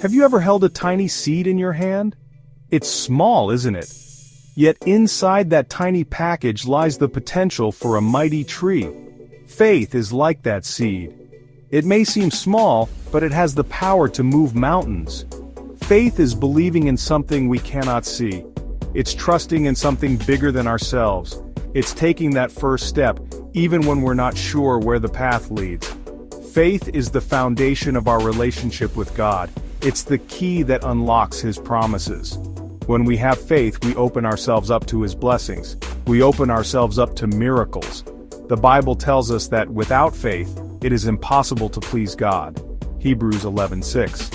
Have you ever held a tiny seed in your hand? It's small, isn't it? Yet inside that tiny package lies the potential for a mighty tree. Faith is like that seed. It may seem small, but it has the power to move mountains. Faith is believing in something we cannot see. It's trusting in something bigger than ourselves. It's taking that first step, even when we're not sure where the path leads. Faith is the foundation of our relationship with God. It's the key that unlocks His promises. When we have faith, we open ourselves up to His blessings. We open ourselves up to miracles. The Bible tells us that without faith, it is impossible to please God. Hebrews 11:6.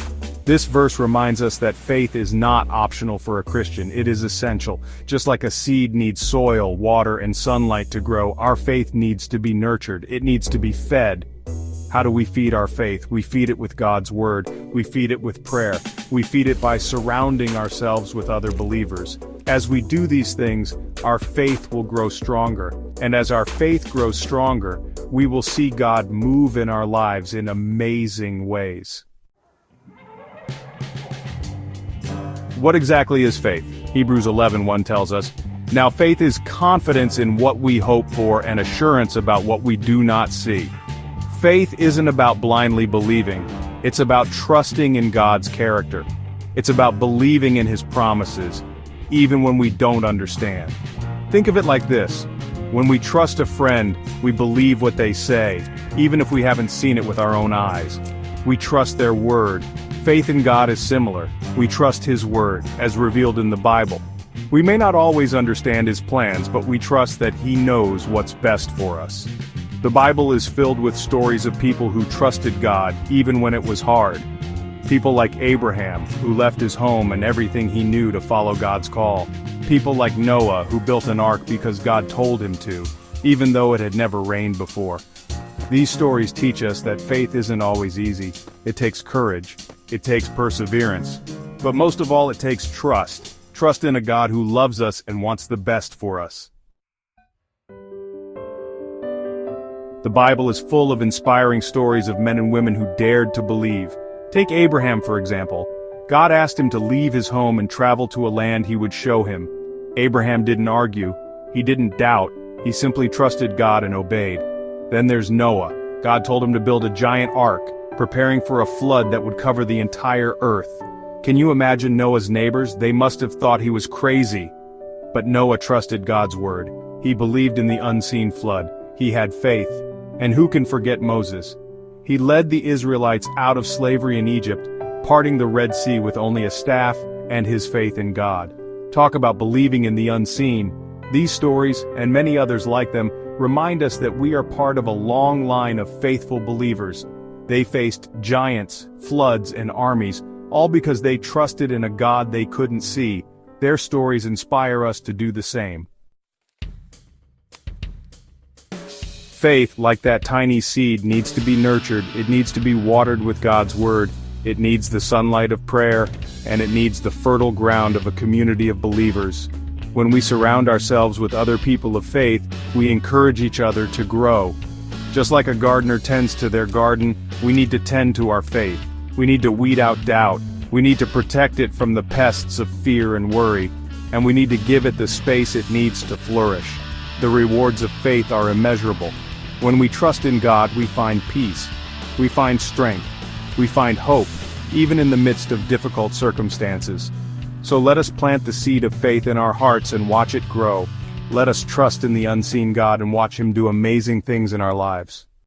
This verse reminds us that faith is not optional for a Christian, it is essential. Just like a seed needs soil, water, and sunlight to grow, our faith needs to be nurtured, it needs to be fed. How do we feed our faith? We feed it with God's Word, we feed it with prayer, we feed it by surrounding ourselves with other believers. As we do these things, our faith will grow stronger, and as our faith grows stronger, we will see God move in our lives in amazing ways. What exactly is faith? Hebrews 11:1 tells us, "Now faith is confidence in what we hope for and assurance about what we do not see." Faith isn't about blindly believing, it's about trusting in God's character. It's about believing in His promises, even when we don't understand. Think of it like this. When we trust a friend, we believe what they say, even if we haven't seen it with our own eyes. We trust their word. Faith in God is similar. We trust His word, as revealed in the Bible. We may not always understand His plans, but we trust that He knows what's best for us. The Bible is filled with stories of people who trusted God, even when it was hard. People like Abraham, who left his home and everything he knew to follow God's call. People like Noah, who built an ark because God told him to, even though it had never rained before. These stories teach us that faith isn't always easy. It takes courage. It takes perseverance. But most of all, it takes trust. Trust in a God who loves us and wants the best for us. The Bible is full of inspiring stories of men and women who dared to believe. Take Abraham, for example. God asked him to leave his home and travel to a land He would show him. Abraham didn't argue. He didn't doubt. He simply trusted God and obeyed. Then there's Noah. God told him to build a giant ark, preparing for a flood that would cover the entire earth. Can you imagine Noah's neighbors? They must have thought he was crazy. But Noah trusted God's word. He believed in the unseen flood. He had faith. And who can forget Moses? He led the Israelites out of slavery in Egypt, parting the Red Sea with only a staff and his faith in God. Talk about believing in the unseen. These stories, and many others like them, remind us that we are part of a long line of faithful believers. They faced giants, floods, and armies, all because they trusted in a God they couldn't see. Their stories inspire us to do the same. Faith, like that tiny seed, needs to be nurtured, it needs to be watered with God's word, it needs the sunlight of prayer, and it needs the fertile ground of a community of believers. When we surround ourselves with other people of faith, we encourage each other to grow. Just like a gardener tends to their garden, we need to tend to our faith. We need to weed out doubt. We need to protect it from the pests of fear and worry. And we need to give it the space it needs to flourish. The rewards of faith are immeasurable. When we trust in God, we find peace. We find strength. We find hope, even in the midst of difficult circumstances. So let us plant the seed of faith in our hearts and watch it grow. Let us trust in the unseen God and watch Him do amazing things in our lives.